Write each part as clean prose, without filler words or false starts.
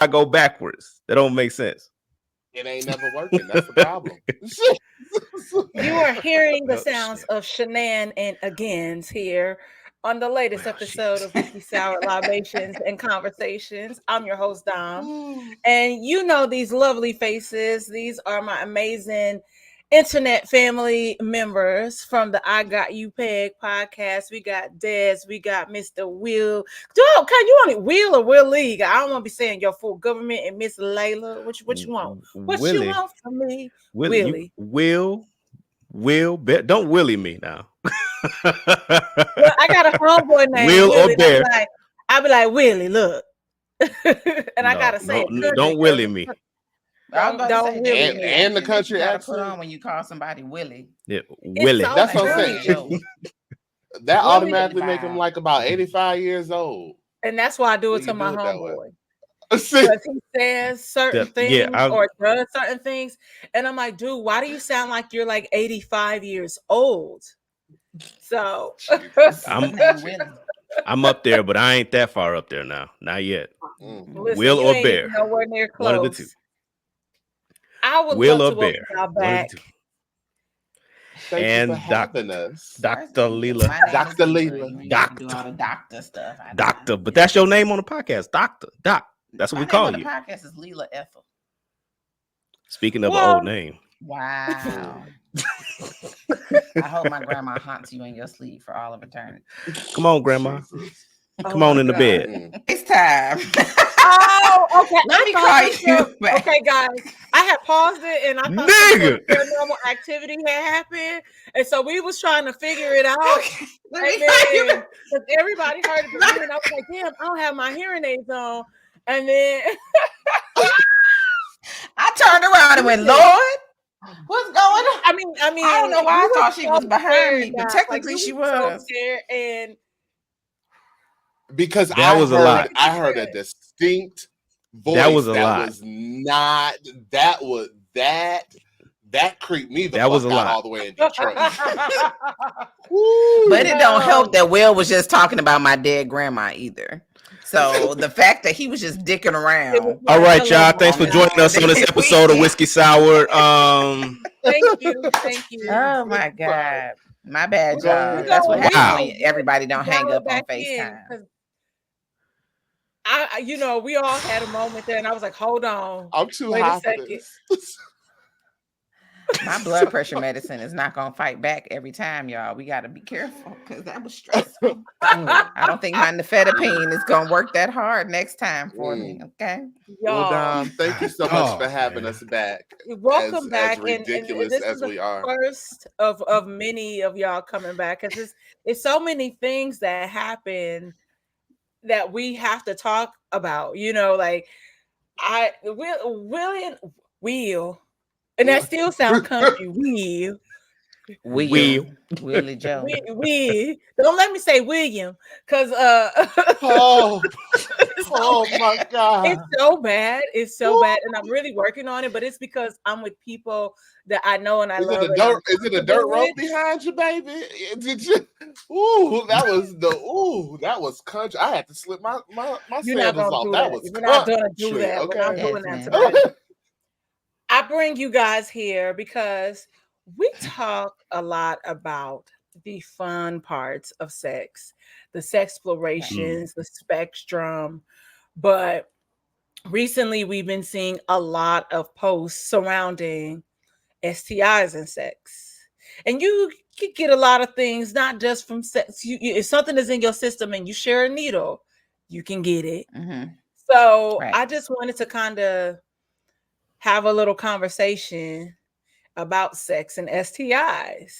I go backwards. That don't make sense. It ain't never working. That's the problem. You are hearing the Oh, sounds shit. of Shanann and Agains here on the latest Well, episode of shit. Whiskey Sour Libations and Conversations. I'm your host, Dom. And you know these lovely faces. These are my amazing internet family members from the I Got You Peg podcast. We got Des, we got Mr. Will. Can you want it Will or Willie? I don't want to be saying your full government and Miss Layla. What you want? What you Willie. want from me? Willie. Willie. Don't Willie me now. Well, I got a homeboy named Will Willie. or Bear. I be like, Willie, look. And I gotta say it. Don't Willie me. Don't Willie me. And the country you gotta accent. put on when you call somebody Willie. Yeah, Willie. so That's what I'm funny. saying. That Willie automatically make him like about 85 years old. And that's why I do it You to do my it that way. homeboy. Because he says certain things or does certain things. And I'm like, dude, why do you sound like you're like 85 years old? So I'm up there, but I ain't that far up there now. Not yet. Listen, Will or Bear? Nowhere near close. One of the two. I would Will love or to Bear? welcome y'all back. And Dr. Leela. Dr. Leela. Doctor. Do all the doctor stuff. Doctor, but that's your name on the podcast. Doctor. Doc. That's what we call you. The podcast is Leela Ethel. Speaking of an old name. Wow. I hope my grandma haunts you in your sleep for all of eternity. Come on, Grandma. Come on in the bed. It's time. Oh, okay. Let me call you back. Okay, guys. I had paused it and I thought Nigga. paranormal activity had happened. And so we was trying to figure it out. Okay. Let me call you back. Because everybody heard it, but me, and I was like, damn, I don't have my hearing aids on. And then I turned around and went, Lord, what's going on? I mean, I don't know why I thought she was behind me, but guys. technically Like, she so was. scared, and Because That was a lot. I heard a distinct voice. That was a lot. Was not. That creeped me. That was a lot. All the way in Detroit. But it don't help that Will was just talking about my dead grandma either. So the fact that he was just dicking around. All right, y'all. Thanks for joining us on this episode of Whiskey Sour. Thank you. Oh my God. My bad, y'all. That's what happens when everybody don't hang up on FaceTime. We all had a moment there, and I was like, "Hold on, I'm too wait high a for second." this. My blood pressure medicine is not gonna fight back every time, y'all. We gotta be careful because that was stressful. I don't think my nifedipine is gonna work that hard next time for me. Okay. Well, Dom, thank you so much for having us back. Welcome back. As ridiculous and as we are. First of many of y'all coming back, because it's so many things that happen that we have to talk about. Like Will. And that still sounds country. Willie Joe. Don't let me say William, because oh my God, it's so bad. It's so bad, and I'm really working on it. But it's because I'm with people that I know and I love. Is it a dirt road behind you, baby? Did you? That was country. I had to slip my sandals off. That was You're not gonna do that. Okay. I'm doing that tonight. I bring you guys here because we talk a lot about the fun parts of sex, the sexplorations, the spectrum. But recently we've been seeing a lot of posts surrounding STIs and sex. And you can get a lot of things, not just from sex. If something is in your system and you share a needle, you can get it. Mm-hmm. So I just wanted to kind of have a little conversation about sex and STIs.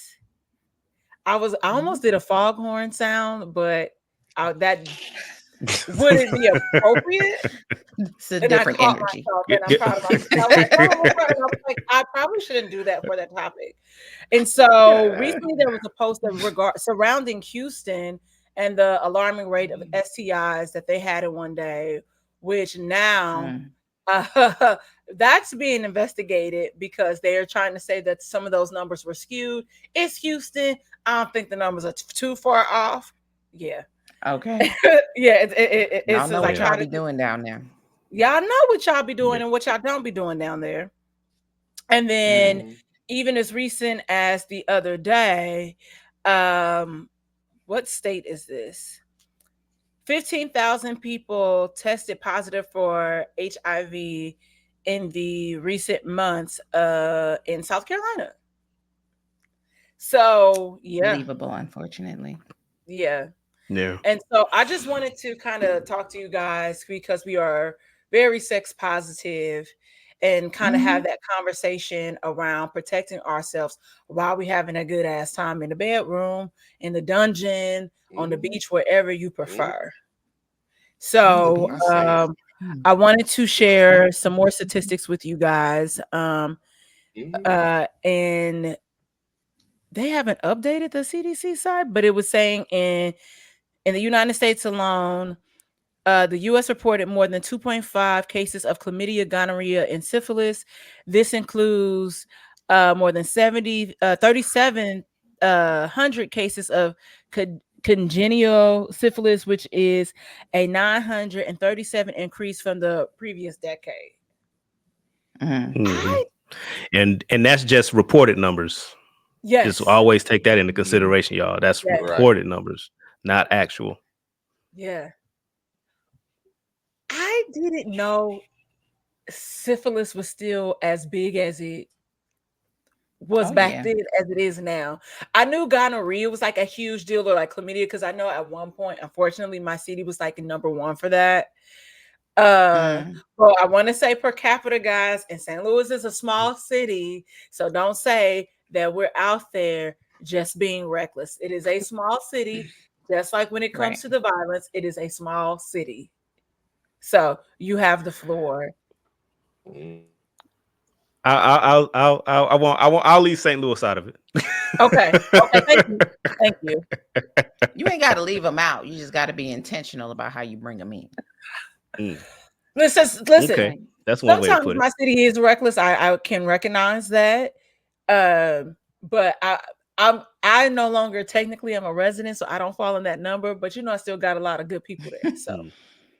I almost did a foghorn sound, but that wouldn't be appropriate. It's a different energy. And I'm proud of myself. I probably shouldn't do that for that topic. And so recently there was a post surrounding Houston and the alarming rate of STIs that they had in one day, which now that's being investigated because they are trying to say that some of those numbers were skewed. It's Houston. I don't think the numbers are too far off. Yeah. Okay. Yeah. It's know what y'all be doing down there. Y'all know what y'all be doing and what y'all don't be doing down there. And then even as recent as the other day, what state is this? 15,000 people tested positive for HIV in the recent months in South Carolina. So, yeah. Believable, unfortunately. Yeah. Yeah. And so I just wanted to kind of talk to you guys because we are very sex positive and kind of have that conversation around protecting ourselves while we having a good ass time in the bedroom, in the dungeon, on the beach, wherever you prefer. So I wanted to share some more statistics with you guys. And they haven't updated the CDC site, but it was saying in the United States alone, the U.S. reported more than 2.5 cases of chlamydia, gonorrhea, and syphilis. This includes more than 3,700 cases of congenital syphilis, which is a 937 increase from the previous decade. And that's just reported numbers. Yes. Just always take that into consideration, y'all. That's reported numbers, not actual. Yeah. I didn't know syphilis was still as big as it was back then as it is now. I knew gonorrhea was like a huge deal, or like chlamydia, because I know at one point, unfortunately, my city was like number one for that. Well, I want to say per capita, guys, and St. Louis is a small city, so don't say that we're out there just being reckless. It is a small city, just like when it comes to the violence, it is a small city. So you have the floor. I'll leave St. Louis out of it. Okay. Thank you. You ain't got to leave them out. You just got to be intentional about how you bring them in. Listen. Okay. That's one way to put it. My city is reckless. I can recognize that. But I no longer technically am a resident, so I don't fall in that number. But I still got a lot of good people there. So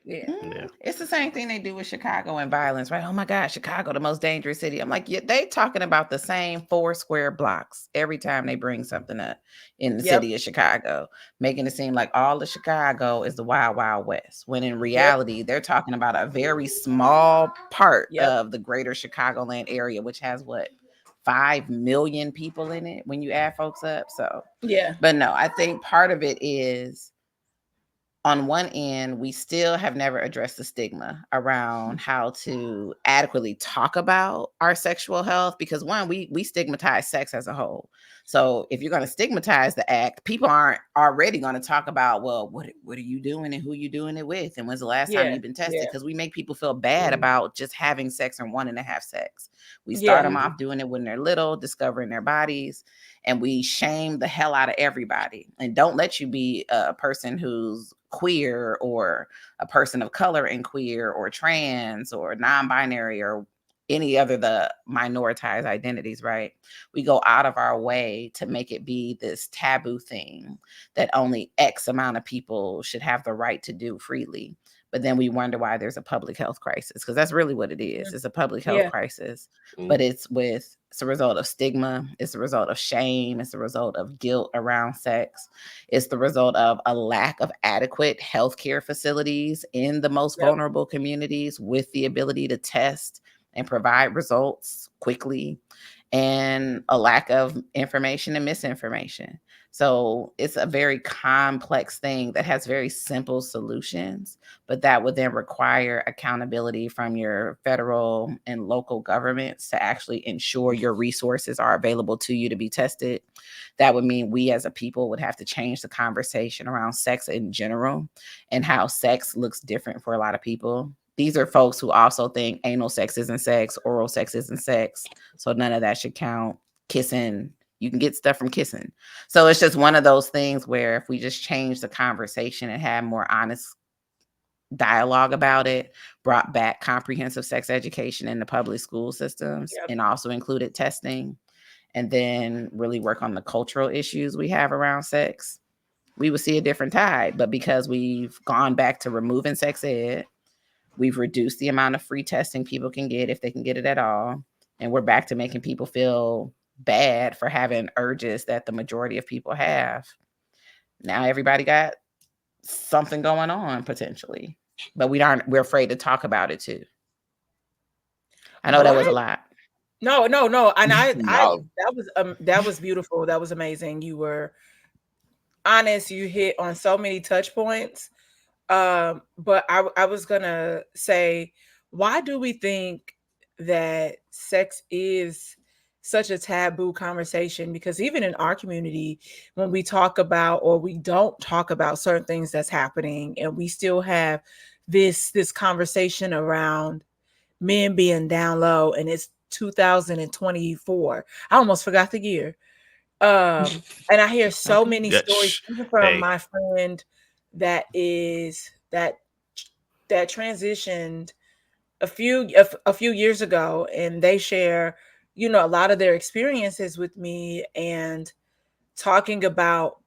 yeah. It's the same thing they do with Chicago and violence, right? Oh my God, Chicago, the most dangerous city. I'm like, they talking about the same 4 square blocks every time they bring something up in the city of Chicago, making it seem like all of Chicago is the wild, wild west. When in reality, they're talking about a very small part of the greater Chicagoland area, which has 5 million people in it when you add folks up. So but no, I think part of it is, on one end, we still have never addressed the stigma around how to adequately talk about our sexual health, because one, we stigmatize sex as a whole. So if you're going to stigmatize the act, people aren't already going to talk about, well, what are you doing and who you doing it with, and when's the last time you've been tested? Because we make people feel bad about just having sex and wanting to have sex. We start them off doing it when they're little, discovering their bodies, and we shame the hell out of everybody and don't let you be a person who's queer or a person of color and queer or trans or non-binary or any other the minoritized identities, right? We go out of our way to make it be this taboo thing that only X amount of people should have the right to do freely. But then we wonder why there's a public health crisis, because that's really what it is. It's a public health crisis, but it's a result of stigma. It's a result of shame. It's a result of guilt around sex. It's the result of a lack of adequate healthcare facilities in the most vulnerable communities with the ability to test and provide results quickly, and a lack of information and misinformation. So it's a very complex thing that has very simple solutions, but that would then require accountability from your federal and local governments to actually ensure your resources are available to you to be tested. That would mean we as a people would have to change the conversation around sex in general and how sex looks different for a lot of people. These are folks who also think anal sex isn't sex, oral sex isn't sex, so none of that should count. Kissing, you can get stuff from kissing. So it's just one of those things where if we just change the conversation and have more honest dialogue about it, brought back comprehensive sex education in the public school systems, and also included testing, and then really work on the cultural issues we have around sex, we would see a different tide. But because we've gone back to removing sex ed, We've reduced the amount of free testing people can get if they can get it at all. And we're back to making people feel bad for having urges that the majority of people have. Now everybody got something going on potentially, but we're afraid to talk about it too. I know that was a lot. No. And that was beautiful. That was amazing. You were honest. You hit on so many touch points. But I was gonna say, why do we think that sex is such a taboo conversation? Because even in our community, when we talk about or we don't talk about certain things that's happening, and we still have this conversation around men being down low, and it's 2024. I almost forgot the year. And I hear so many stories even from my friend that transitioned a few years ago, and they share, a lot of their experiences with me, and talking about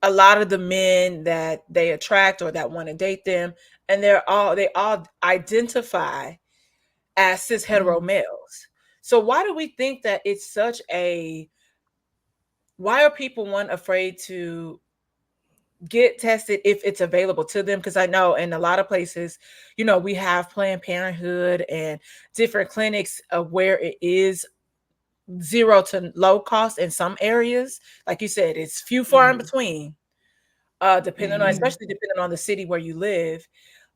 a lot of the men that they attract or that want to date them, and they all identify as cis hetero males. So why do we think that it's such a why are people afraid to get tested if it's available to them? Because I know in a lot of places, we have Planned Parenthood and different clinics where it is zero to low cost in some areas. Like you said, it's few far in between, especially depending on the city where you live.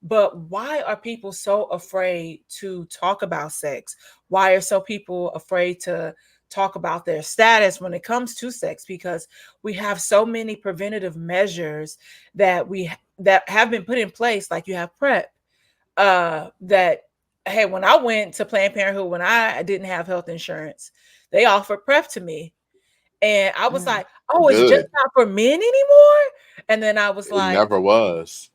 But why are people so afraid to talk about sex? Why are so people afraid to talk about their status when it comes to sex? Because we have so many preventative measures that have been put in place, like you have PrEP. That hey, when I went to Planned Parenthood, when I didn't have health insurance, they offered PrEP to me. And I was like, oh, it's just not for men anymore. And then I was like, it never was.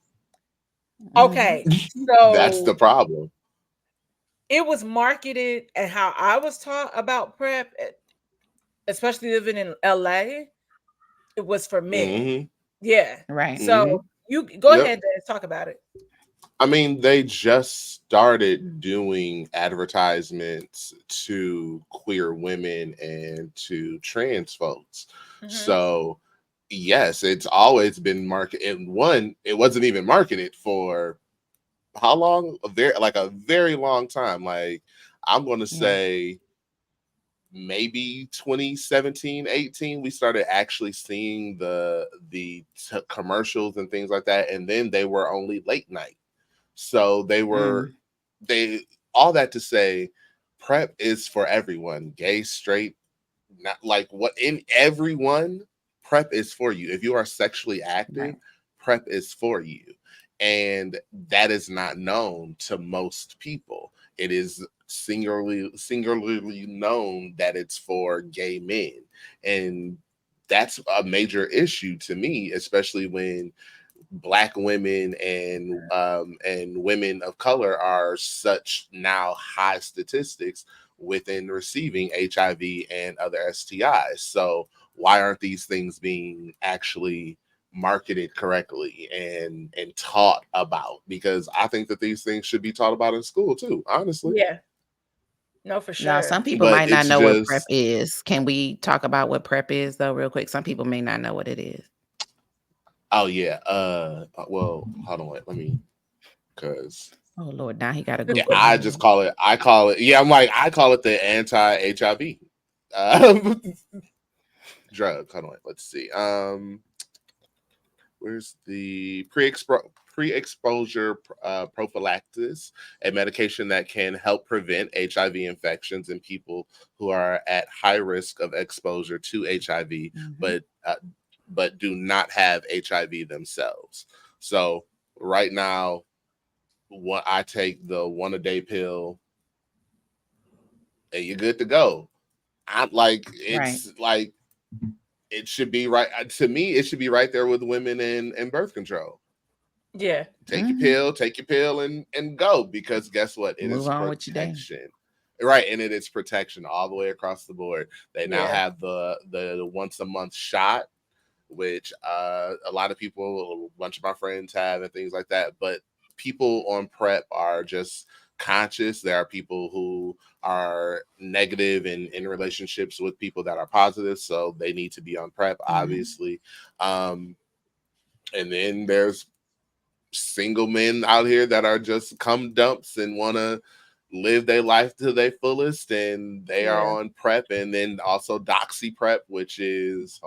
Okay, so that's the problem. It was marketed, and how I was taught about PrEP, especially living in LA, it was for men. Yeah, right. So you go ahead and talk about it. I mean, they just started doing advertisements to queer women and to trans folks. So yes, it's always been marketed. And it wasn't even marketed for how long? A very long time. Like, I'm going to say maybe 2017, 18, we started actually seeing the commercials and things like that. And then they were only late night. So all that to say, PrEP is for everyone, gay, straight, not like what in everyone. PrEP is for you. If you are sexually active, PrEP is for you. And that is not known to most people. It is singularly known that it's for gay men. And that's a major issue to me, especially when Black women and women of color are such now high statistics within receiving HIV and other STIs. So why aren't these things being actually marketed correctly and taught about? Because I think that these things should be taught about in school too, honestly. Yeah. No, for sure. Now, some people might not know what PrEP is. Can we talk about what PrEP is, though, real quick? Some people may not know what it is. Oh yeah. Well, hold on. Let me. Because. Oh Lord, now he got to Google. Yeah, I call it. Yeah, I call it the anti-HIV drug. Hold on. Let's see. Where's the pre-exposure prophylaxis, a medication that can help prevent HIV infections in people who are at high risk of exposure to HIV, but do not have HIV themselves. So right now, I take the 1-a-day pill, and you're good to go. It should be right to me. It should be right there with women and birth control. Yeah, take your pill, and go, because guess what? It is protection, right? And it is protection all the way across the board. They now have the once a month shot, which a lot of people, a bunch of my friends have, and things like that. But people on PrEP are just conscious. There are people who are negative and in relationships with people that are positive, so they need to be on PrEP, obviously. And then there's single men out here that are just cum dumps and want to live their life to their fullest, and they are on PrEP. And then also doxy PrEP, which is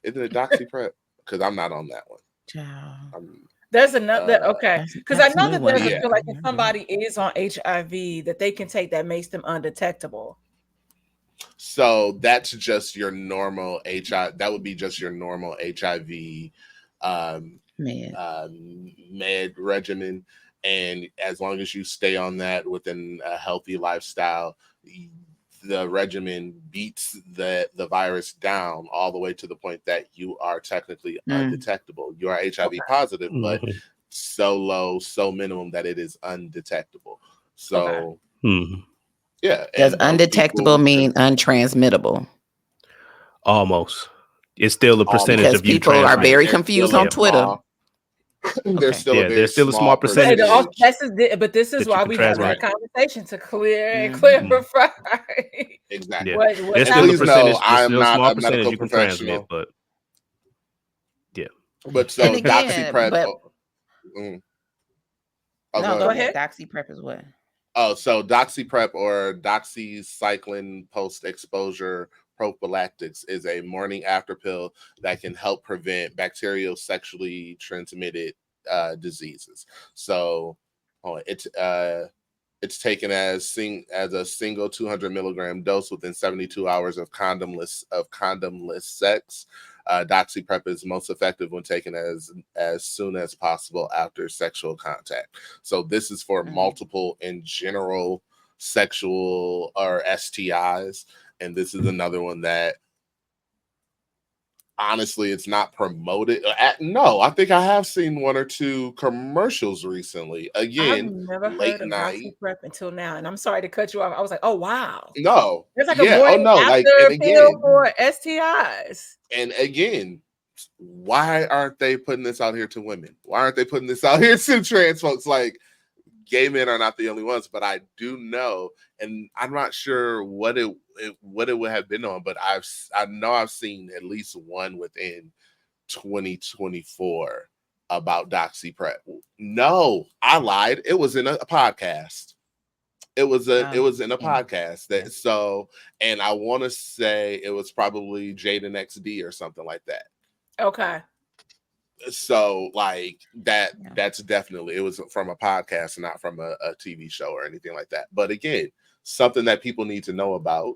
isn't it doxy PrEP? Because I'm not on that one. There's another because I know that there's a feel like if somebody is on HIV that they can take that makes them undetectable. So that's just your normal HIV. That would be just your normal HIV med regimen, and as long as you stay on that within a healthy lifestyle, the regimen beats the virus down all the way to the point that you are technically undetectable. You are HIV positive, but so low, so minimum that it is undetectable. So yeah. Does undetectable mean untransmittable? Almost. It's still a percentage because of you people are very confused on Twitter. There's still a small percentage. But this is why we have that conversation to clarify. Exactly. There's still a percentage. I'm not small a medical professional, but But so doxy PrEP. Go ahead. Doxy PrEP is what? Oh, so doxy PrEP or doxycycline post-exposure prophylactics is a morning after pill that can help prevent bacterial sexually transmitted diseases. So it's taken as a single 200 milligram dose within 72 hours of condomless sex. Doxy PrEP is most effective when taken as soon as possible after sexual contact. So this is for multiple and general sexual or STIs. And this is another one that honestly, it's not promoted. No, I think I have seen one or two commercials recently. Again, I've never late heard of night doxy PrEP until now, and I'm sorry to cut you off. I was like, oh wow, no, it's like a morning after pill for STIs. And again, why aren't they putting this out here to women? Why aren't they putting this out here to trans folks? Like, gay men are not the only ones, but I do know, and I'm not sure what it would have been on, but I know I've seen at least one within 2024 about doxy PrEP. No, I lied. It was in a podcast. It was in a podcast and I want to say it was probably Jaden XD or something like that. Okay. So like that's definitely, it was from a podcast, not from a TV show or anything like that. But again, something that people need to know about.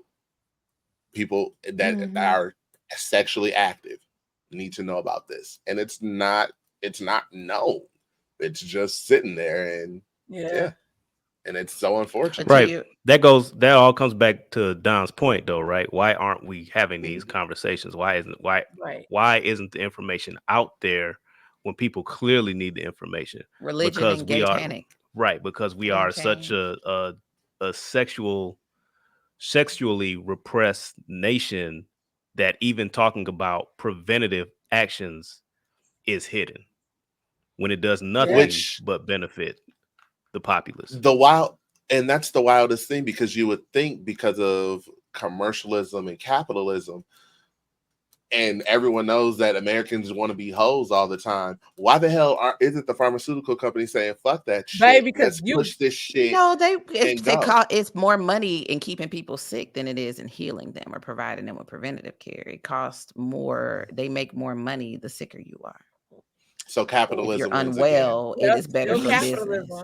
People that are sexually active need to know about this. And it's not known. It's just sitting there and and it's so unfortunate. Right. That all comes back to Don's point though, right? Why aren't we having these conversations? Why isn't the information out there when people clearly need the information? Religion because and gay panic. Right, because we are such a sexually repressed nation that even talking about preventative actions is hidden when it does nothing but benefit the populace. And that's the wildest thing, because you would think because of commercialism and capitalism, and everyone knows that Americans want to be hoes all the time. Why the hell isn't the pharmaceutical company saying fuck that shit? Right, because let's push this shit. No, it's more money in keeping people sick than it is in healing them or providing them with preventative care. It costs more. They make more money the sicker you are. So capitalism. If you're unwell, it is better for business.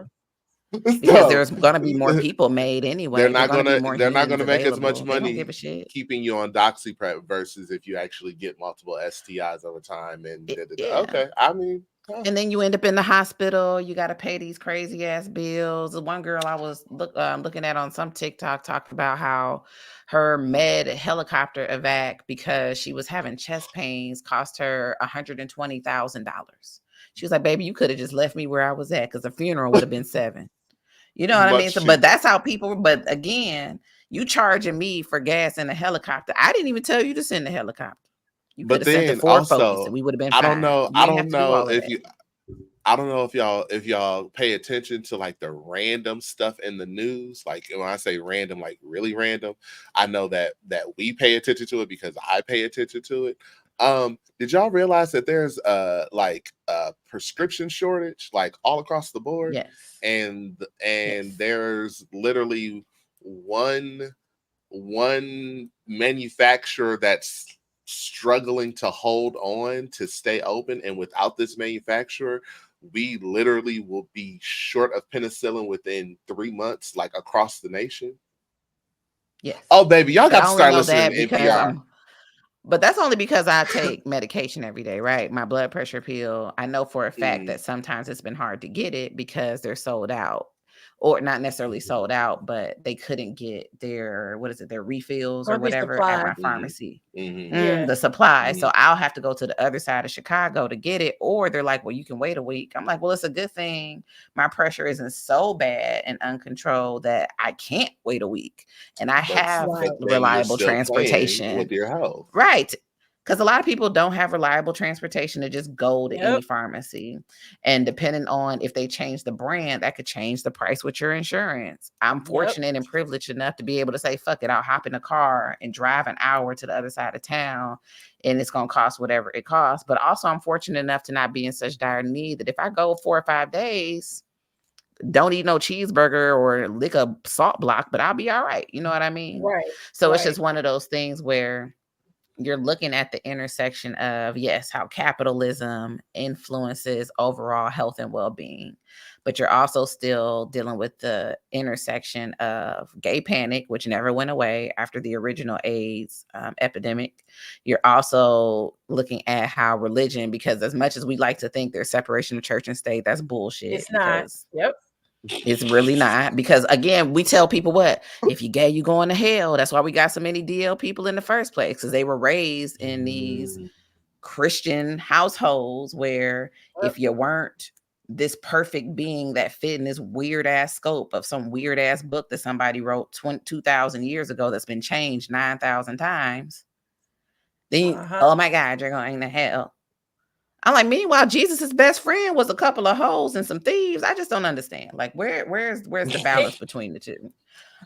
Because there's going to be more people made anyway. They're not going to make as much money keeping you on doxy PrEP versus if you actually get multiple STIs over time. And okay, I mean, and then you end up in the hospital. You got to pay these crazy ass bills. One girl I was looking at on some TikTok talked about how her med helicopter evac, because she was having chest pains, cost her $120,000. She was like, "Baby, you could have just left me where I was at, because the funeral would have been $7." You know what I mean? So, but that's how people. But again, you charging me for gas in a helicopter. I didn't even tell you to send the helicopter. You could have sent the Ford Focus, and we would have been fine. I don't know if you. I don't know if y'all pay attention to like the random stuff in the news. Like when I say random, like really random, I know that we pay attention to it because I pay attention to it. Did y'all realize that there's like a prescription shortage like all across the board? Yes. And Yes. there's literally one manufacturer that's struggling to hold on to stay open, and without this manufacturer, we literally will be short of penicillin within 3 months, like across the nation. Yes. Oh, baby, y'all But got I to only start know listening that to because NPR. but that's only because I take medication every day, right? My blood pressure pill. I know for a fact that sometimes it's been hard to get it because they're sold out. Or not necessarily sold out, but they couldn't get their their refills or Or the whatever at supply. my pharmacy. Yeah. The supply. So I'll have to go to the other side of Chicago to get it. Or they're like, well, you can wait a week. I'm like, well, it's a good thing my pressure isn't so bad and uncontrolled that I can't wait a week. And I have But then you're reliable still playing transportation. with your health. Right. Because a lot of people don't have reliable transportation to just go to any pharmacy. And depending on if they change the brand, that could change the price with your insurance. I'm fortunate and privileged enough to be able to say, fuck it, I'll hop in a car and drive an hour to the other side of town, and it's going to cost whatever it costs. But also, I'm fortunate enough to not be in such dire need that if I go 4 or 5 days, don't eat no cheeseburger or lick a salt block, but I'll be all right. You know what I mean? Right. So it's just one of those things where you're looking at the intersection of, yes, how capitalism influences overall health and well-being, but you're also still dealing with the intersection of gay panic, which never went away after the original AIDS epidemic. You're also looking at how religion, because as much as we like to think there's separation of church and state, that's bullshit. It's not. It's really not, because again, we tell people what, if you're gay, you going to hell. That's why we got so many DL people in the first place, because they were raised in these Christian households where if you weren't this perfect being that fit in this weird ass scope of some weird ass book that somebody wrote 2,000 years ago that's been changed 9,000 times, then oh my God, you're going to hell. I'm like, meanwhile, Jesus's best friend was a couple of hoes and some thieves. I just don't understand. Like, where's the balance between the two?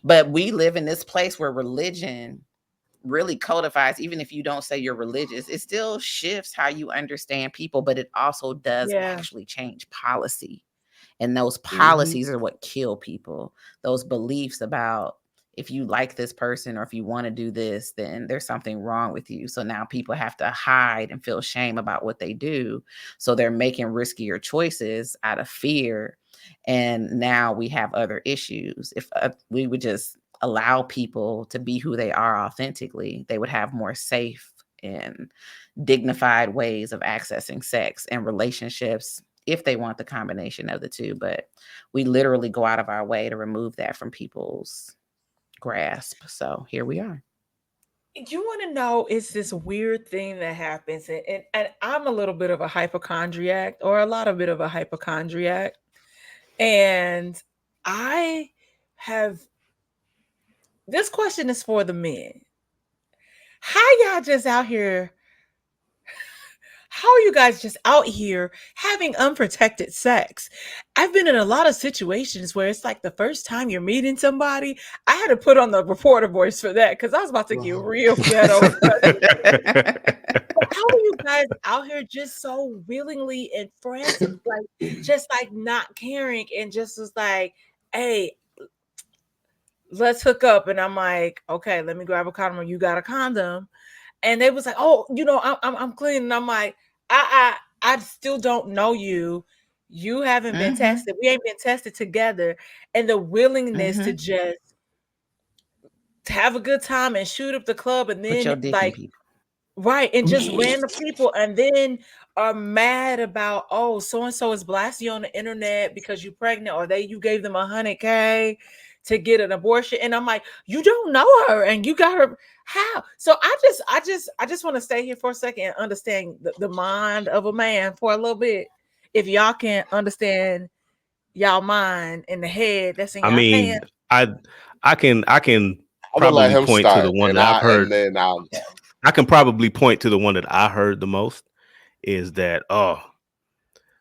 But we live in this place where religion really codifies, even if you don't say you're religious, it still shifts how you understand people, but it also does actually change policy. And those policies are what kill people. Those beliefs about, if you like this person or if you want to do this, then there's something wrong with you. So now people have to hide and feel shame about what they do. So they're making riskier choices out of fear. And now we have other issues. If we would just allow people to be who they are authentically, they would have more safe and dignified ways of accessing sex and relationships if they want the combination of the two. But we literally go out of our way to remove that from people's grasp. So here we are. You want to know, it's this weird thing that happens, and I'm a little bit of a hypochondriac, or a lot of bit of a hypochondriac, and I have, this question is for the men. How y'all just out here, how are you guys just out here having unprotected sex? I've been in a lot of situations where it's like the first time you're meeting somebody. I had to put on the reporter voice for that because I was about to get real ghetto. How are you guys out here just so willingly and frantic, like just like not caring, and just was like, hey, let's hook up. And I'm like, okay, let me grab a condom. You got a condom? And they was like, oh, I'm clean. And I'm like, I still don't know you. You haven't been tested. We ain't been tested together. And the willingness to just have a good time and shoot up the club, and then like, right, and just random people, and then are mad about, oh, so and so is blasting you on the internet because you're pregnant, or you gave them $100K to get an abortion. And I'm like, you don't know her, and you got her. How? So I just want to stay here for a second and understand the mind of a man for a little bit. If y'all can understand y'all mind in the head that's in y'all head. I can I'm gonna let probably him point to start, the one and that I've heard. then I'll. I can probably point to the one that I heard the most, is that, oh,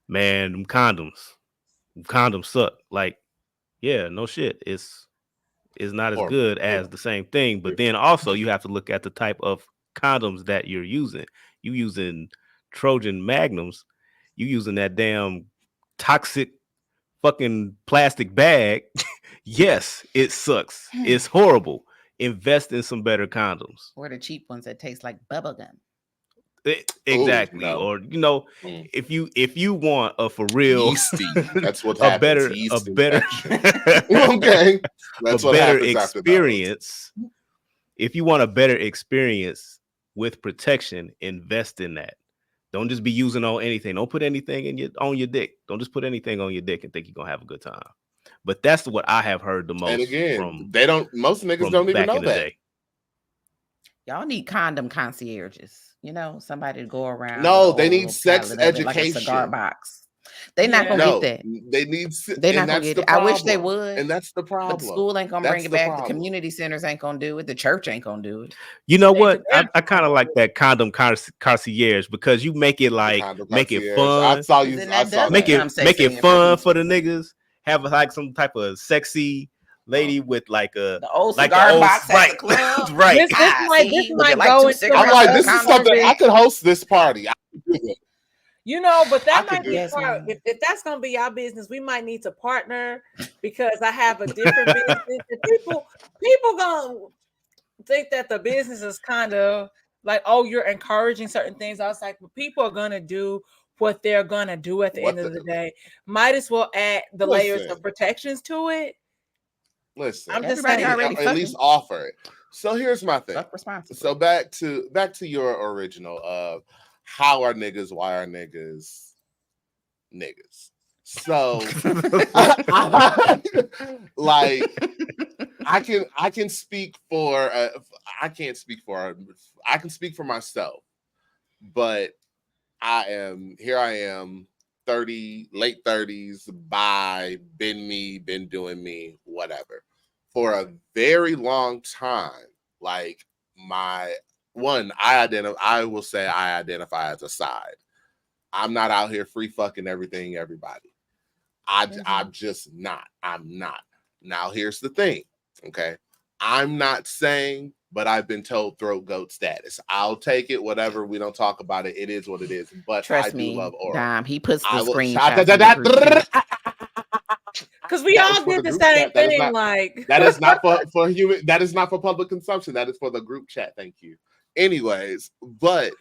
man, them condoms suck. Like, yeah, no shit. It's not as Horrible. good as the same thing. But then also you have to look at the type of condoms that you're using. You using Trojan Magnums. You using that damn toxic fucking plastic bag. Yes, it sucks. It's horrible. Invest in some better condoms. Or the cheap ones that taste like bubble gum. Exactly. Ooh, no. Or if you want a for real yeasty, that's what a happens. better Okay, that's a what better happens after experience. If you want a better experience with protection, invest in that. Don't just be using on anything. Don't put anything on your dick. Don't just put anything on your dick and think you're gonna have a good time. But that's what I have heard the most. And again, from most niggas don't even know that. Day. Y'all need condom concierges. Somebody to go around. No, they need sex education. Like a cigar box. They're not gonna get that. They need. They're not gonna get it. I wish they would, and that's the problem. But the school ain't gonna bring it back. The community centers ain't gonna do it. The church ain't gonna do it. You know what? I kind of like that condom concierge because you make it make it fun. I saw you. Make it fun for the niggas. Have like some type of sexy lady with like the old cigar box at the club. Right. This might go into. I'm like, this is something I could host this party. But that might be part. If that's gonna be our business, we might need to partner because I have a different business. And people gonna think that the business is kind of like, oh, you're encouraging certain things. I was like, well, people are gonna do what they're gonna do at the end of the day. Might as well add the layers of protections to it. Listen, I'm just saying, at least offer it. So here's my thing. So back to your original of how are niggas, why are niggas niggas? So like I can speak for I can't speak for I can speak for myself, but I am 30, late 30s, been doing me, whatever. For a very long time, like I will say I identify as a side. I'm not out here free fucking everything, everybody. I'm just not. I'm not. Now, here's the thing, okay? I'm not saying, but I've been told throat goat status. I'll take it, whatever. We don't talk about it. It is what it is. But trust I do me, love oral. Dom, he puts the screenshot. Because we all did the same thing. That is not for human. That is not for public consumption. That is for the group chat. Thank you. Anyways, but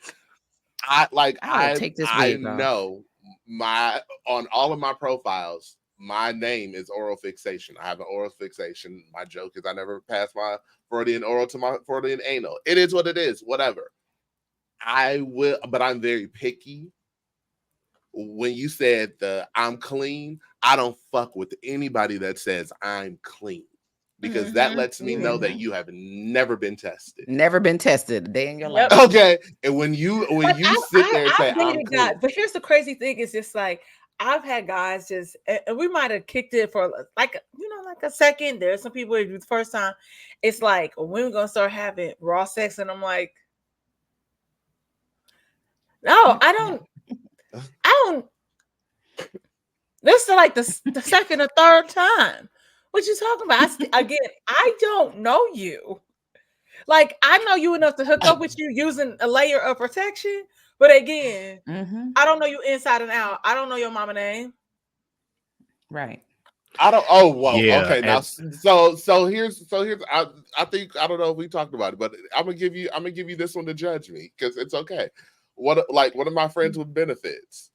I know on all of my profiles, my name is oral fixation. I have an oral fixation. My joke is I never pass my Freudian oral to my Freudian anal. It is what it is. Whatever. But I'm very picky. When you said I'm clean, I don't fuck with anybody that says I'm clean because that lets me know that you have never been tested. Never been tested a day in your life. Okay. And when you sit there and say I'm clean. But here's the crazy thing is just like I've had guys just and we might have kicked it for like a second. There's some people the first time it's like when we're gonna start having raw sex and I'm like, no, I don't. This is like the second or third time. What you talking about? I don't know you. Like, I know you enough to hook up with you using a layer of protection. But again, I don't know you inside and out. I don't know your mama name. Right. I don't. Oh, well. Yeah, okay. Now, so here's. I think I don't know if we talked about it, but I'm gonna give you this one to judge me because it's okay. One of my friends with benefits.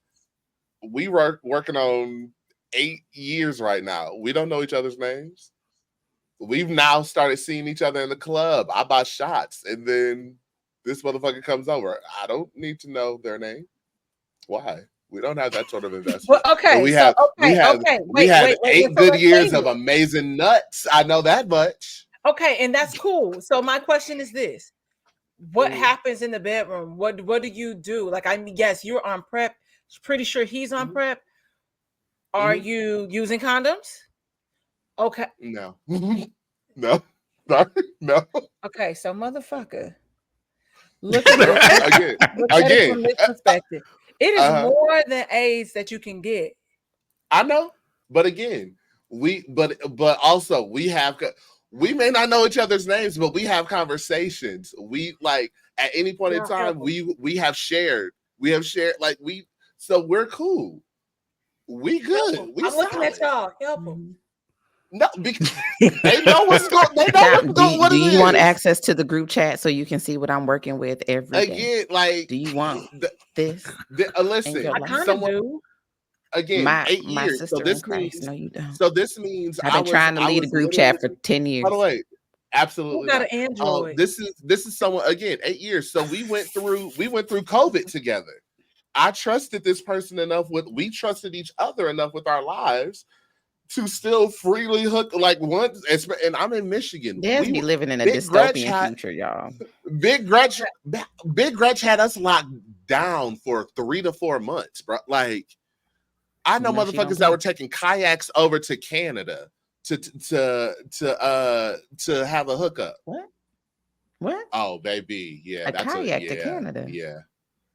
We working on 8 years right now. We don't know each other's names. We've now started seeing each other in the club. I buy shots, and then this motherfucker comes over. I don't need to know their name. Why? We don't have that sort of investment. Well, okay. But we had 8 good years of amazing nuts. I know that much. Okay, and that's cool. So my question is this: what happens in the bedroom? What do you do? Like, yes, you're on prep. Pretty sure he's on prep. Are you using condoms? Okay. No. No. Okay, so motherfucker. Look at it. Again. From this perspective. It is more than AIDS that you can get. I know, but again, but also we may not know each other's names, but we have conversations. We like at any point in time we have shared like so we're cool. We good. We I'm looking at y'all. Help them. No, because they know what's going. They know what's going. What do you want access to the group chat so you can see what I'm working with every day? Again, like, do you want this? Listen, I kind of do. Again, 8 my years. sister So this in means. Christ. No, you don't. So this means I've been trying to lead a group chat for 10 years. By the way, absolutely. Who got an Android? This is someone again. 8 years. So we went through COVID together. I trusted this person enough we trusted each other enough with our lives to still freely hook like once. And I'm in Michigan. We be living in a dystopian future, y'all. Big Gretch had us locked down for 3 to 4 months, bro. Like, I know motherfuckers that were taking kayaks over to Canada to have a hookup. What? Oh, baby, yeah, that's kayak to Canada. Yeah.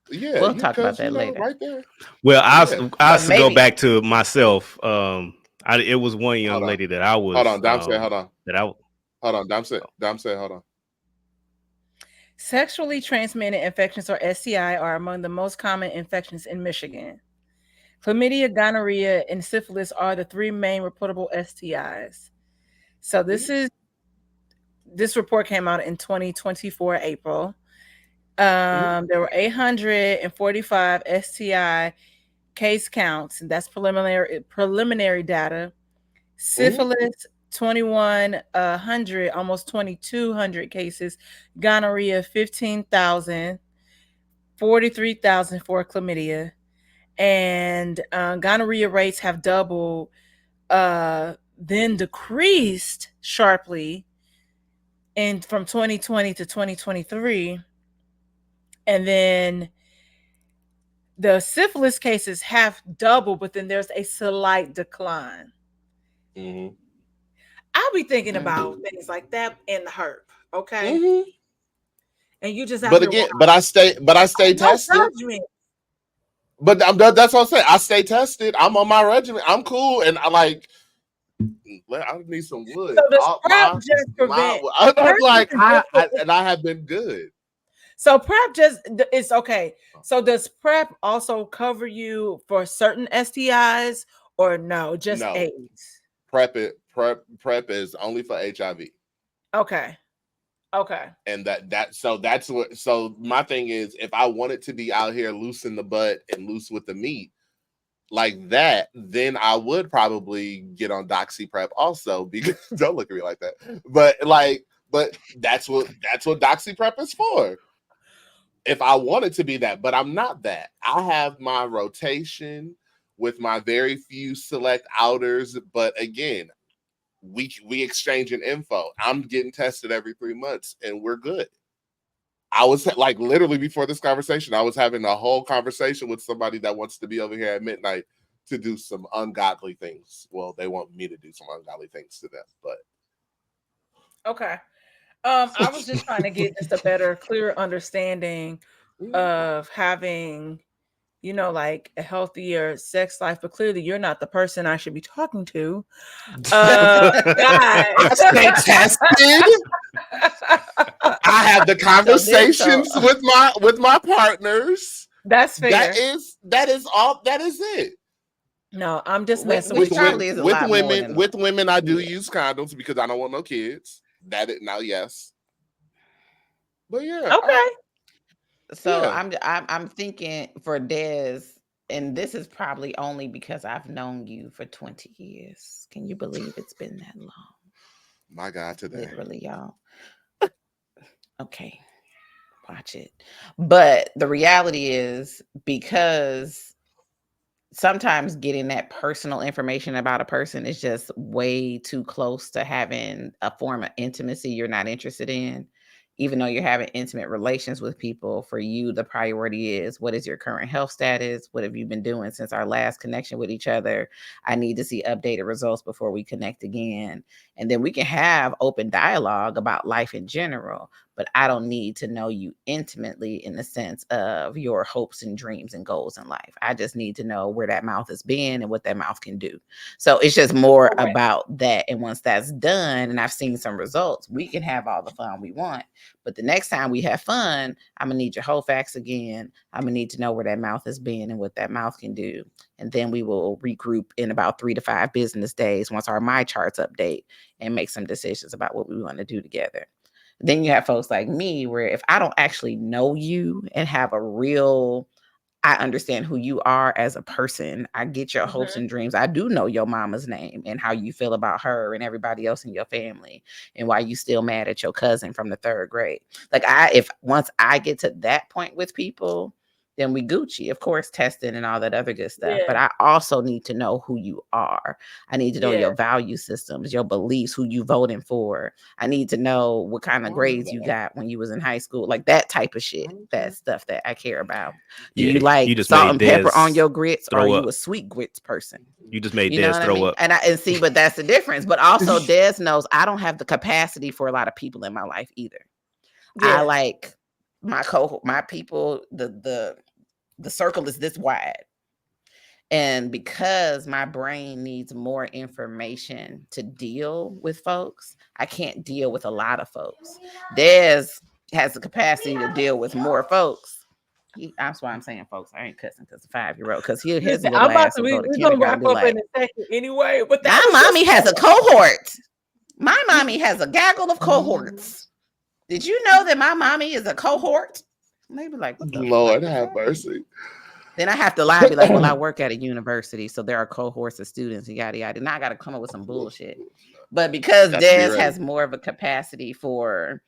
We'll talk about that later. Right there. Well, I have to go back to myself. It was one young lady that I was. Hold on, Dom said, hold on. Hold on, Dom said, hold on. Sexually transmitted infections, or STI, are among the most common infections in Michigan. Chlamydia, gonorrhea, and syphilis are the 3 main reportable STIs. So this report came out in 2024 April. There were 845 STI case counts, and that's preliminary data. Syphilis, 2,100, almost 2,200 cases. Gonorrhea, 15,000, 43,000 for chlamydia. And gonorrhea rates have doubled, then decreased sharply from 2020 to 2023. And then the syphilis cases have doubled, but then there's a slight decline. Mm-hmm. I'll be thinking about things like that in the herp, okay? Mm-hmm. And you just have but I stay tested. Judgment. But that's what I'm saying. I stay tested. I'm on my regimen. I'm cool, and I need some wood. So does PrEP just prevent? I have been good. So PrEP it's okay. So does PrEP also cover you for certain STIs or no? Just AIDS. PrEP is only for HIV. Okay. And so my thing is, if I wanted to be out here loose in the butt and loose with the meat like that, then I would probably get on Doxy PrEP also, because don't look at me like that. But that's what Doxy PrEP is for. If I wanted to be that, but I'm not that. I have my rotation with my very few select outers, but again, we exchanging info. I'm getting tested every 3 months, and we're good. I was like, literally before this conversation, I was having a whole conversation with somebody that wants to be over here at midnight to do some ungodly things. Well, they want me to do some ungodly things to them, but okay. I was just trying to get just a better, clearer understanding of having, like a healthier sex life, but clearly you're not the person I should be talking to. I stay tested. I have the conversations with my partners. That's fair. That is it. No, I'm just messing with women. With women, I do use condoms because I don't want no kids. Yes. But yeah. Okay. I'm thinking for Des, and this is probably only because I've known you for 20 years. Can you believe it's been that long? My God, today. Literally, y'all. Okay. Watch it. But the reality is, because sometimes getting that personal information about a person is just way too close to having a form of intimacy you're not interested in. Even though you're having intimate relations with people, for you, the priority is, what is your current health status? What have you been doing since our last connection with each other? I need to see updated results before we connect again. And then we can have open dialogue about life in general. but I don't need to know you intimately in the sense of your hopes and dreams and goals in life. I just need to know where that mouth has been and what that mouth can do. So it's just more about that. And once that's done and I've seen some results, we can have all the fun we want. But the next time we have fun, I'm going to need your whole facts again. I'm going to need to know where that mouth has been and what that mouth can do. And then we will regroup in about 3 to 5 business days once our my charts update and make some decisions about what we want to do together. Then you have folks like me where if I don't actually know you and have a real, I understand who you are as a person, I get your hopes and dreams. I do know your mama's name and how you feel about her and everybody else in your family and why you still mad at your cousin from the 3rd grade. Like if once I get to that point with people, then we Gucci, of course, testing and all that other good stuff. But I also need to know who you are. I need to know your value systems, your beliefs, who you voting for. I need to know what kind of grades you got when you was in high school, like that type of shit. That stuff that I care about. Do you like salt and pepper on your grits, or are you a sweet grits person? You just made Des throw up. And see, but that's the difference. But also, Des knows I don't have the capacity for a lot of people in my life either. I like my people, the circle is this wide. And because my brain needs more information to deal with folks, I can't deal with a lot of folks. Des has the capacity to deal with more folks. That's why I'm saying, folks, I ain't cussing because the 5-year-old, because his little ass will go to kindergarten and be like, anyway. But my mommy has a cohort. My mommy has a gaggle of cohorts. Did you know that my mommy is a cohort? Maybe like, Lord have mercy. Then I have to lie, be like, well, I work at a university, so there are cohorts of students, and yada yada. Now I got to come up with some bullshit. But because Des has more of a capacity for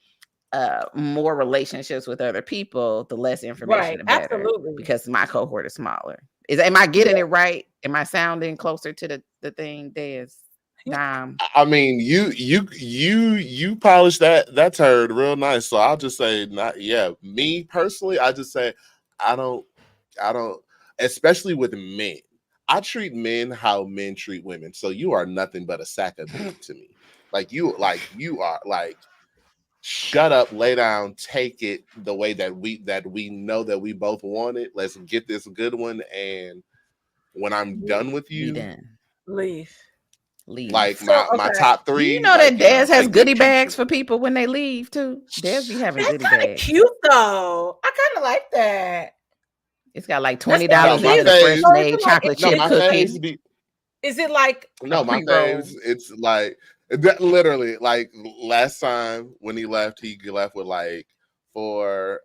more relationships with other people, the less information, the better. Absolutely. Because my cohort is smaller. Am I getting it right? Am I sounding closer to the thing, Des? I mean, you polished that turd real nice. So I'll just say, me personally, I just say I don't, especially with men. I treat men how men treat women. So you are nothing but a sack of meat to me. You are like, shut up, lay down, take it the way that we know that we both want it. Let's get this good one, and when I'm done with you, leave. Like my top 3. You know that Des has goodie bags for people when they leave too. Des be having goodie bags. Cute though. I kind of like that. It's got like $20 in the fresh made chocolate chip cookies. Is it like my faves? It's like literally like last time when he left with like 4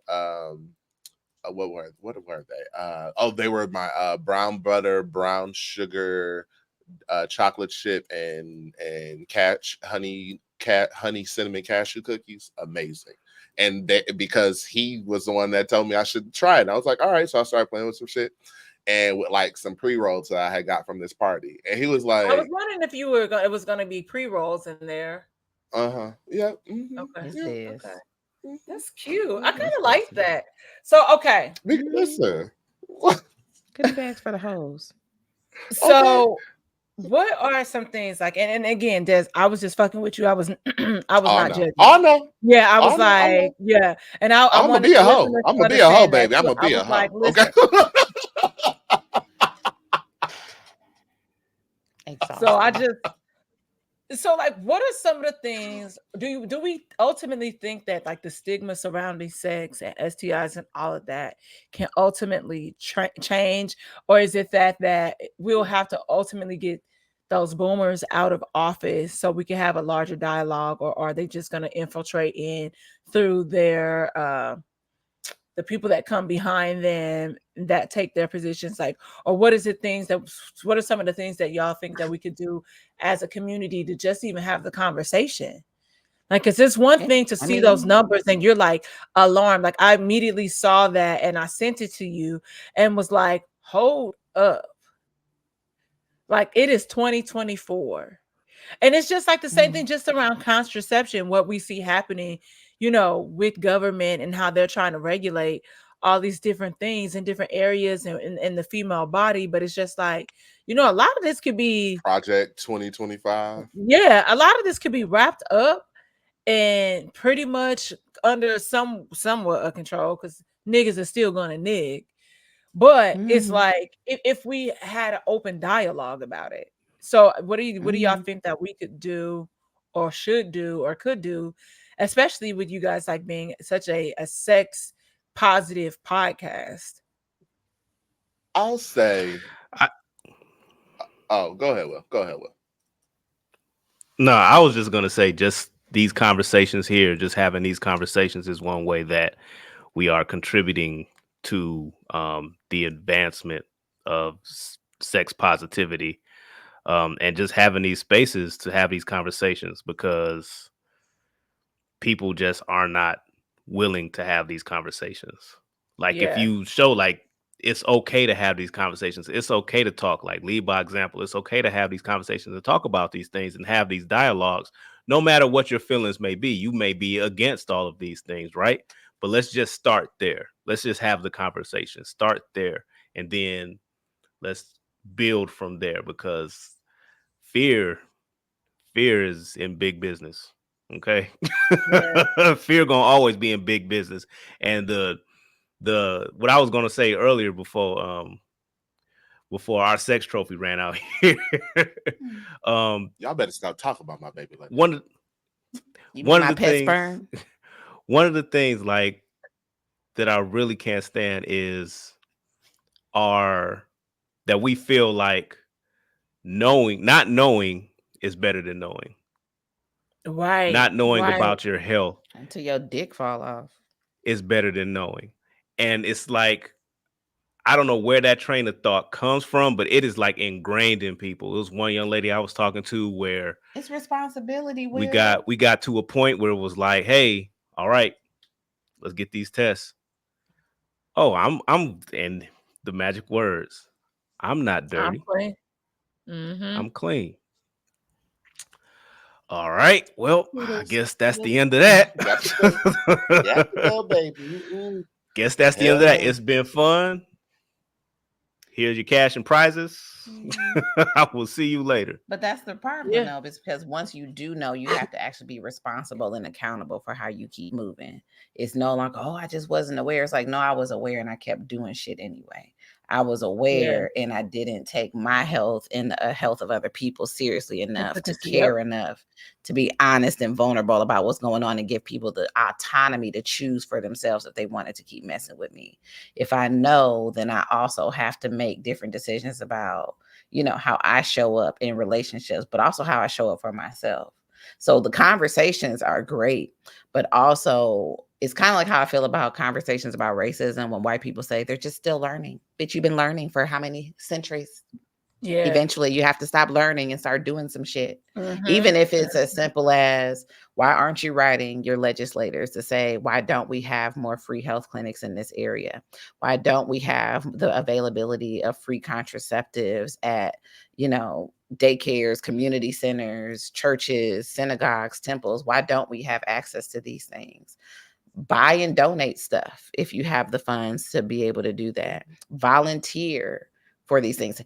what were they? They were my brown butter, brown sugar, chocolate chip and honey cinnamon cashew cookies. Amazing. And because he was the one that told me I should try it, and I was like, all right. So I started playing with some shit and with like some pre-rolls that I had got from this party, and he was like, I was wondering if it was going to be pre-rolls in there. Yeah. Mm-hmm. Okay. That's cute. I kind of like that. So okay, listen, goodie bags for the hoes. So what are some things like, and again, Des, I was just fucking with you. I was not judging. Oh no. Yeah, I was yeah. And I'm gonna be a hoe. I'm gonna be a hoe, baby. I'm gonna be a hoe. Like, okay. So like, what are some of the things? Do we ultimately think that like the stigma surrounding sex and STIs and all of that can ultimately change, or is it that we'll have to ultimately get those boomers out of office so we can have a larger dialogue, or are they just going to infiltrate in through their the people that come behind them that take their positions, like, or what are some of the things that y'all think that we could do as a community to just even have the conversation? Like, because it's one thing to see those numbers and you're like alarmed. Like, I immediately saw that and I sent it to you and was like, hold up. Like, it is 2024. And it's just like the same thing just around contraception, what we see happening, with government and how they're trying to regulate all these different things in different areas in the female body. But it's just like, a lot of this could be Project 2025. Yeah, a lot of this could be wrapped up and pretty much under somewhat of control because niggas are still gonna nig. But it's like if we had an open dialogue about it. So what do y'all think that we could do or should do or could do, especially with you guys like being such a sex positive podcast? I'll say, I, oh, go ahead, Will. Go ahead, Will. no, I was just gonna say, just these conversations here, just having these conversations is one way that we are contributing to the advancement of sex positivity, and just having these spaces to have these conversations, because people just are not willing to have these conversations. Like if Yeah. you show like it's okay to have these conversations, it's okay to talk, like lead by example. It's okay to have these conversations and talk about these things and have these dialogues, no matter what your feelings may be. You may be against all of these things, right? But let's just start there. Let's just have the conversation. Start there, and then let's build from there, because fear is in big business. Okay. Yeah. Fear gonna always be in big business. And the what I was gonna say earlier before our sex trophy ran out here. Y'all better stop talking about my baby like that. one You one mean of my the pet things sperm? one of the things like that I really can't stand is our that we feel like not knowing is better than knowing. Right. Not knowing Right. about your health Until your dick fall off. is better than knowing. And it's like, I don't know where that train of thought comes from, but it is like ingrained in people. It was one young lady I was talking to where It's responsibility, we Will. got to a point where it was like, hey, all right, let's get these tests. Oh, I'm and the magic words. I'm not I'm dirty. playing. Mm-hmm. I'm clean. All right. Well, I Kudos. guess that's the end of that. Got to go. Got to go, baby. Mm-mm. Guess that's the end Hell of that. no. It's been fun. Here's your cash and prizes. I will see you later. But that's the problem, Yeah. though, is because once you do know, you have to actually be responsible and accountable for how you keep moving. It's no longer, oh, I just wasn't aware. It's like, no, I was aware and I kept doing shit anyway. I was Yeah. aware and I didn't take my health and the health of other people seriously enough to Efficacy. care enough to be honest and vulnerable about what's going on and give people the autonomy to choose for themselves if they wanted to keep messing with me. If I know, then I also have to make different decisions about, you know, how I show up in relationships, but also how I show up for myself. So the conversations are great, but also it's kind of like how I feel about conversations about racism when white people say they're just still learning. Bitch, you've been learning for how many centuries? Yeah. Eventually you have to stop learning and start doing some shit. Mm-hmm. Even if it's as simple as, why aren't you writing your legislators to say, why don't we have more free health clinics in this area? Why don't we have the availability of free contraceptives at, you know, daycares, community centers, churches, synagogues, temples? Why don't we have access to these things? Buy and donate stuff if you have the funds to be able to do that. Volunteer for these things.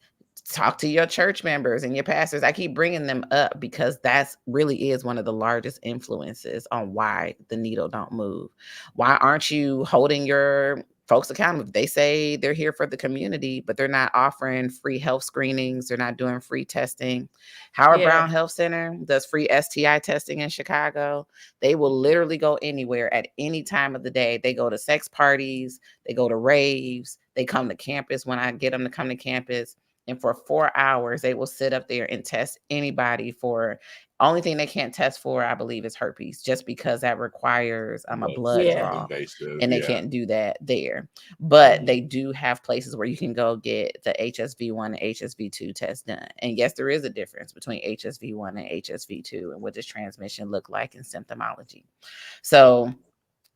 Talk to your church members and your pastors. I keep bringing them up because that's really is one of the largest influences on why the needle don't move. Why aren't you holding your folks accountable? They say they're here for the community, but they're not offering free health screenings. They're not doing free testing. Howard Yeah. Brown Health Center does free STI testing in Chicago. They will literally go anywhere at any time of the day. They go to sex parties, they go to raves, they come to campus when I get them to come to campus. And for 4 hours, they will sit up there and test anybody for, only thing they can't test for, I believe, is herpes, just because that requires a blood Yeah. draw. Invasive, And they yeah. can't do that there. But they do have places where you can go get the HSV1 and HSV2 test done. And yes, there is a difference between HSV1 and HSV2 and what does transmission look like in symptomology. So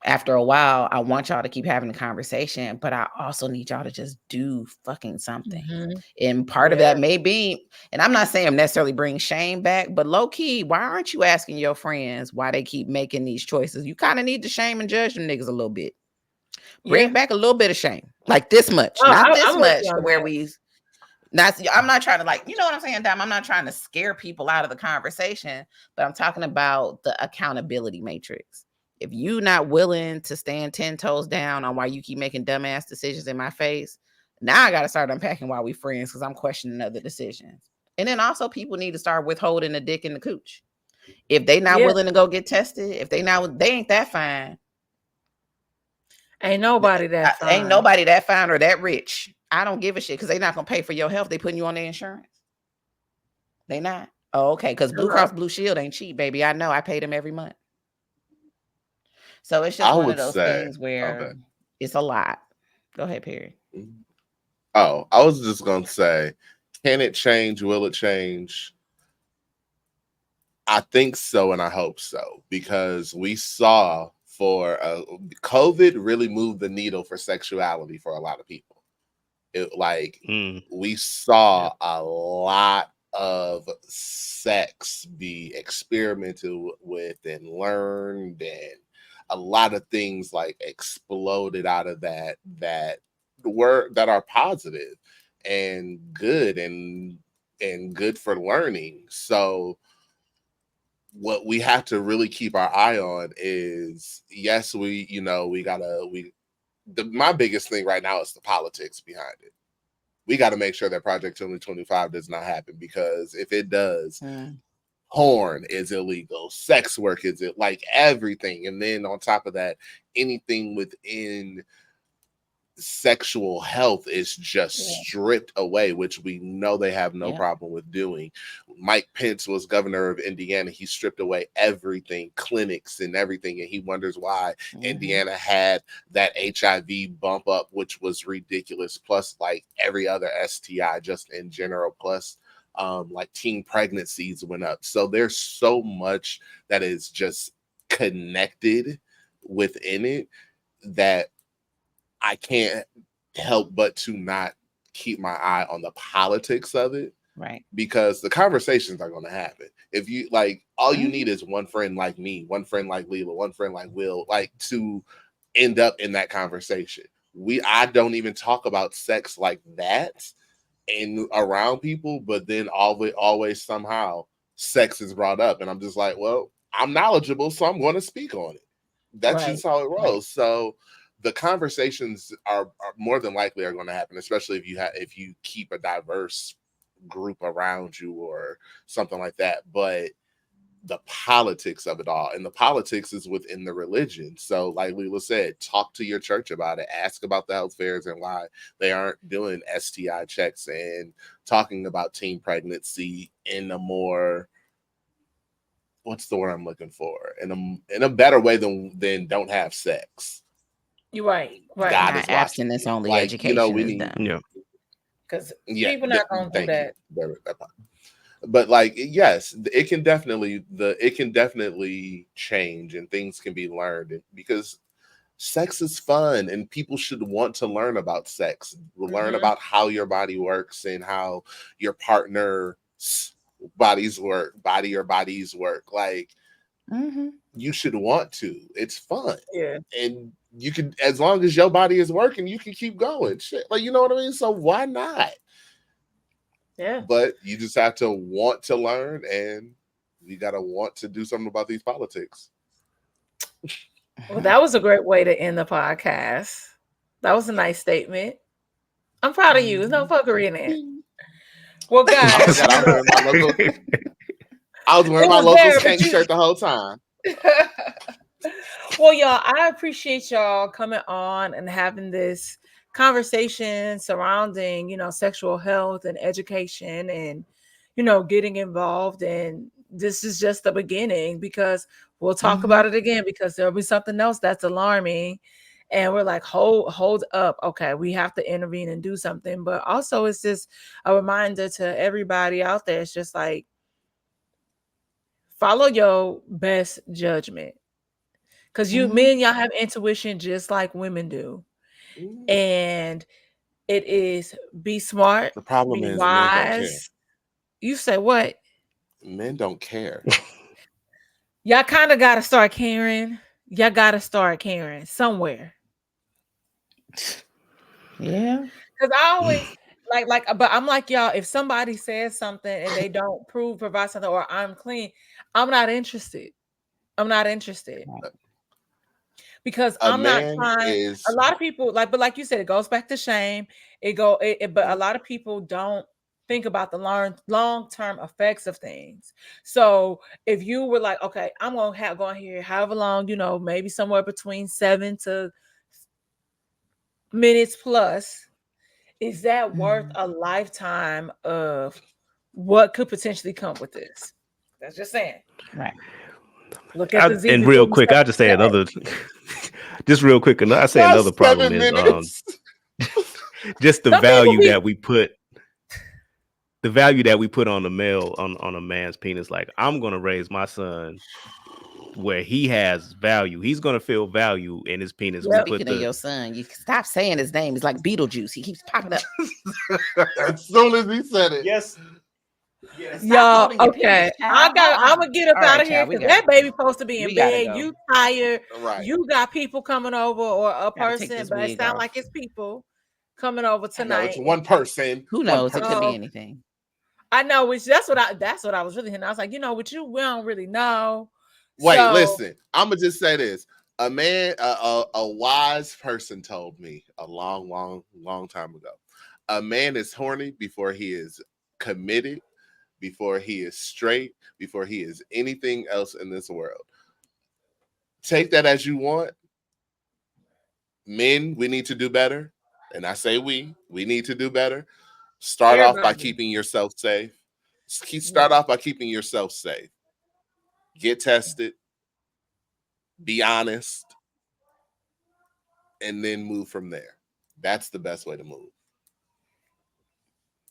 after a while, I want y'all to keep having the conversation, but I also need y'all to just do fucking something. Mm-hmm. And part of that may be, and I'm not saying necessarily bring shame back, but low key, why aren't you asking your friends why they keep making these choices? You kind of need to shame and judge them niggas a little bit. Bring back a little bit of shame, like this much, not this much, to where I'm not trying to, like, you know what I'm saying, Dom? I'm not trying to scare people out of the conversation, but I'm talking about the accountability matrix. If you not willing to stand 10 toes down on why you keep making dumbass decisions in my face, now I got to start unpacking why we friends, because I'm questioning other decisions. And then also people need to start withholding the dick and the cooch. If they not willing to go get tested, if they ain't that fine. Ain't nobody that fine. Ain't nobody that fine or that rich. I don't give a shit, because they not going to pay for your health. They putting you on their insurance. They not. Oh, okay, because Blue Cross Blue Shield ain't cheap, baby. I know. I pay them every month. So it's just one of those things where it's a lot. Go ahead, Perry. Oh, I was just going to say, can it change? Will it change? I think so, and I hope so, because we saw COVID really moved the needle for sexuality for a lot of people. We saw a lot of sex be experimented with and learned, and a lot of things like exploded out of that are positive and good and good for learning. So what we have to really keep our eye on is, yes, my biggest thing right now is the politics behind it. We got to make sure that Project 2025 does not happen, because if it does, porn is illegal, sex work is like everything. And then on top of that, anything within sexual health is just stripped away, which we know they have no problem with doing. Mike Pence was governor of Indiana. He stripped away everything, clinics and everything, and he wonders why Indiana had that HIV bump up, which was ridiculous, plus like every other STI just in general, plus like teen pregnancies went up. So there's so much that is just connected within it that I can't help but to not keep my eye on the politics of it. Right. Because the conversations are going to happen. If you like, all you need is one friend like me, one friend like Leela, one friend like Will, like to end up in that conversation. I don't even talk about sex like that and around people, but then always somehow sex is brought up. And I'm just like, well, I'm knowledgeable, so I'm going to speak on it. That's just how it rolls. Right. So the conversations are more than likely are going to happen, especially if you keep a diverse group around you or something like that. But the politics of it all, and the politics is within the religion. So like Leela said, talk to your church about it, ask about the health fairs and why they aren't doing STI checks and talking about teen pregnancy in a more, what's the word I'm looking for, in a better way than don't have sex. You're right. God not is abstinence only, like, education is done. Because people not gonna do that. But like, yes, it can definitely change and things can be learned, because sex is fun and people should want to learn about sex, learn about how your body works and how your partner's bodies work. Like, you should want to. It's fun. Yeah. And you can, as long as your body is working, you can keep going. Shit. Like, you know what I mean? So why not? Yeah. But you just have to want to learn, and you got to want to do something about these politics. Well, that was a great way to end the podcast. That was a nice statement. I'm proud of you. There's no fuckery in it. Well, guys. I was wearing my local skank shirt the whole time. Well, y'all, I appreciate y'all coming on and having this conversation surrounding, sexual health and education and, getting involved. And this is just the beginning, because we'll talk about it again, because there'll be something else that's alarming. And we're like, hold up. Okay, we have to intervene and do something. But also it's just a reminder to everybody out there. It's just like, follow your best judgment. Because men, y'all have intuition just like women do. And it is be smart. The problem be is wise. Men don't care. You say what? Men don't care. Y'all kind of got to start caring. Y'all got to start caring somewhere. Yeah. Because I always but I'm like, y'all, if somebody says something and they don't provide something, or I'm clean, I'm not interested. because A I'm not man trying. is A lot of people but like you said, it goes back to shame. But a lot of people don't think about the long-term effects of things. So if you were like, okay, I'm gonna go on here however long, maybe somewhere between 7 to minutes plus, is that worth a lifetime of what could potentially come with this? That's just saying. Right. Look at the Z And before real you quick, step I'll just say in the another, just real quick, and I say not another problem 7 is minutes. just the Some people value be that we put, the value that we put on the male on a man's penis. Like, I'm gonna raise my son where he has value. He's gonna feel value in his penis. We Yep. put Speaking of the your son, you stop saying his name. It's like Beetlejuice. He keeps popping up. As soon as he said it. yes. Stop Y'all, holding your okay. penis, child. I'm gonna get up All out right, of here child. We because got that baby supposed to be in we gotta bed. go. You tired. Right. You got people coming over or a Gotta take person, this but it wig sounds off. like it's people coming over I know it's tonight. one person. Who One knows? It could person. be So anything. I know, which that's what I was really hitting. I was like, with you, we don't really know. Wait, So listen. I'm gonna just say this. A man, a wise person told me a long time ago. A man is horny before he is committed, before he is straight, before he is anything else in this world. Take that as you want. Men, we need to do better. And I say we need to do better. Start off by everybody, keeping yourself safe. yeah. Start off by keeping yourself safe. Get tested, be honest, and then move from there. That's the best way to move.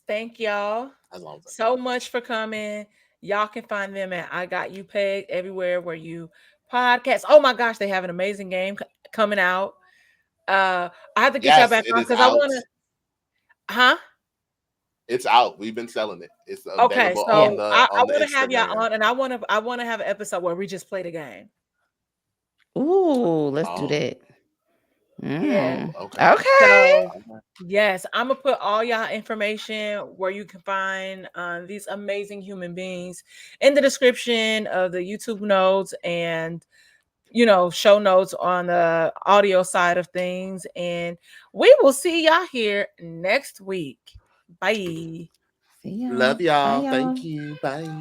Thank y'all As long as so much for coming. Y'all can find them at I Got You Pegged everywhere where you podcast. Oh my gosh, they have an amazing game coming out. I have to get y'all yes, back it on is because I out. want to. Huh? It's out. We've been selling it. It's Okay, available Yeah. on so the I on the want to have y'all Instagram. on, and I want to have an episode where we just play the game. Ooh, let's do Oh, that. Yeah. okay. Okay. So yes, I'm gonna put all y'all information where you can find these amazing human beings in the description of the YouTube notes and show notes on the audio side of things. And we will see y'all here next week. Bye. See y'all. Love Bye, y'all. y'all. Thank you. Bye.